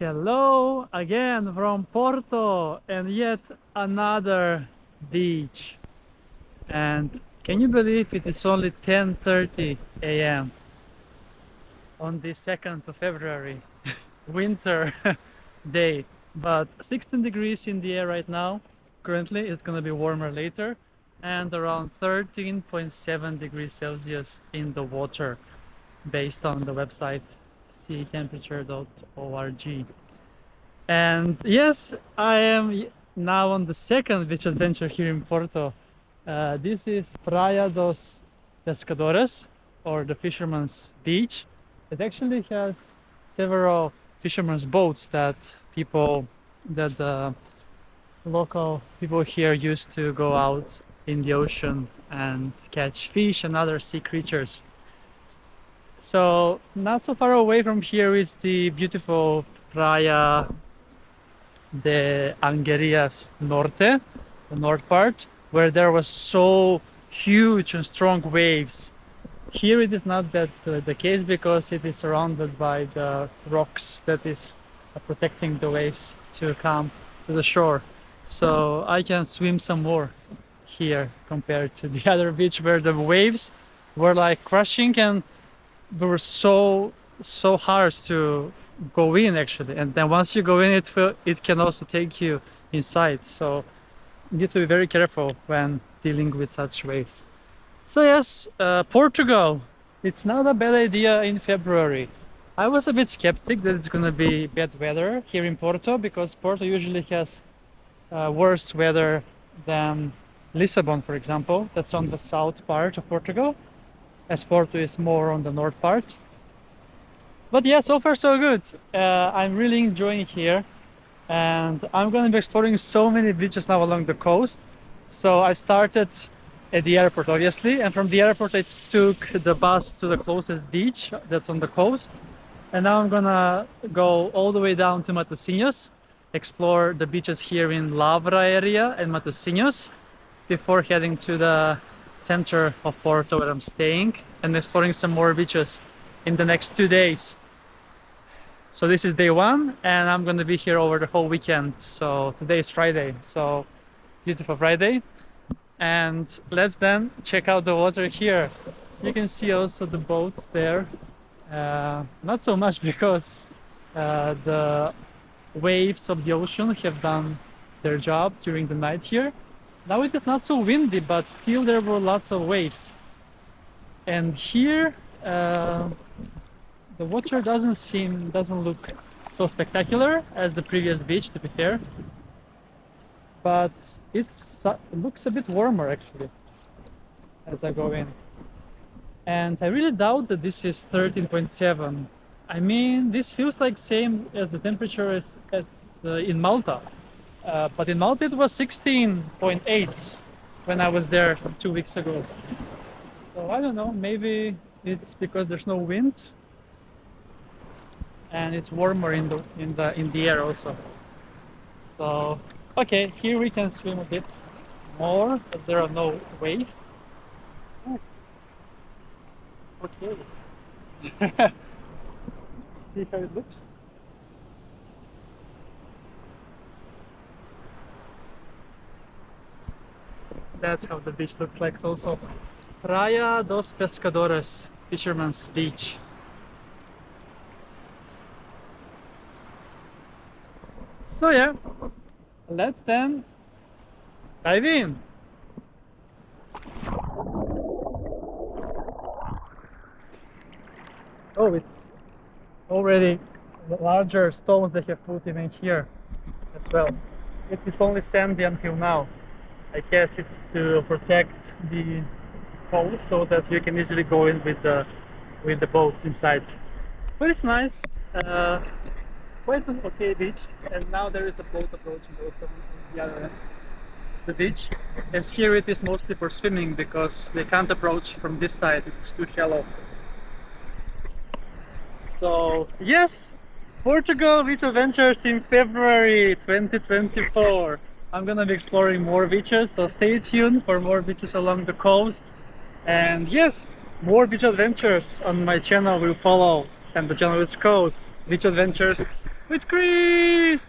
Hello again from Porto and yet another beach. And can you believe it is only 10:30 a.m. on the 2nd of February, winter day, but 16 degrees in the air right now. Currently it's going to be warmer later, and around 13.7 degrees Celsius in the water based on the website seatemperature.org. And yes, I am now on the second beach adventure here in Porto. This is Praia dos Pescadores, or the fisherman's beach. It actually has several fisherman's boats that the local people here used to go out in the ocean and catch fish and other sea creatures. So not so far away from here is the beautiful Praia de Angeiras Norte, the north part, where there was so huge and strong waves. Here it is not that the case, because it is surrounded by the rocks that is protecting the waves to come to the shore. So I can swim some more here compared to the other beach where the waves were like crushing and they were so hard to go in actually. And then once you go in, it can also take you inside. So you need to be very careful when dealing with such waves. So yes, Portugal. It's not a bad idea in February. I was a bit skeptic that it's gonna be bad weather here in Porto, because Porto usually has worse weather than Lisbon, for example. That's on the south part of Portugal, as Porto is more on the north part. But yeah, so far so good. I'm really enjoying here, and I'm going to be exploring so many beaches now along the coast. So I started at the airport, obviously, and from the airport I took the bus to the closest beach that's on the coast. And now I'm gonna go all the way down to Matosinhos, explore the beaches here in Lavra area and Matosinhos, before heading to the center of Porto where I'm staying and exploring some more beaches in the next 2 days. So this is day one, and I'm going to be here over the whole weekend. So today is Friday, so beautiful Friday. And let's then check out the water here. You can see also the boats there. Not so much, because the waves of the ocean have done their job during the night here. Now it is not so windy, but still there were lots of waves. And here the water doesn't look so spectacular as the previous beach, to be fair, but it looks a bit warmer actually as I go in. And I really doubt that this is 13.7. I mean, this feels like same as the temperature as in Malta. But in Malta it was 16.8 when I was there 2 weeks ago. So I don't know, maybe it's because there's no wind and it's warmer in the air also. So okay, here we can swim a bit more, but there are no waves. Okay. See how it looks. That's how the beach looks like also. Praia dos Pescadores, fisherman's beach. So yeah, let's then dive in. Oh, it's already larger stones they have put in here as well. It is only sandy until now. I guess it's to protect the coast so that you can easily go in with the boats inside. But it's nice. Quite an okay beach. And now there is a boat approaching also on the other end of the beach. As here it is mostly for swimming, because they can't approach from this side, it's too shallow. So yes, Portugal beach adventures in February 2024. I'm gonna be exploring more beaches, so stay tuned for more beaches along the coast. And yes, more beach adventures on my channel will follow, and the channel is called Beach Adventures with Chris!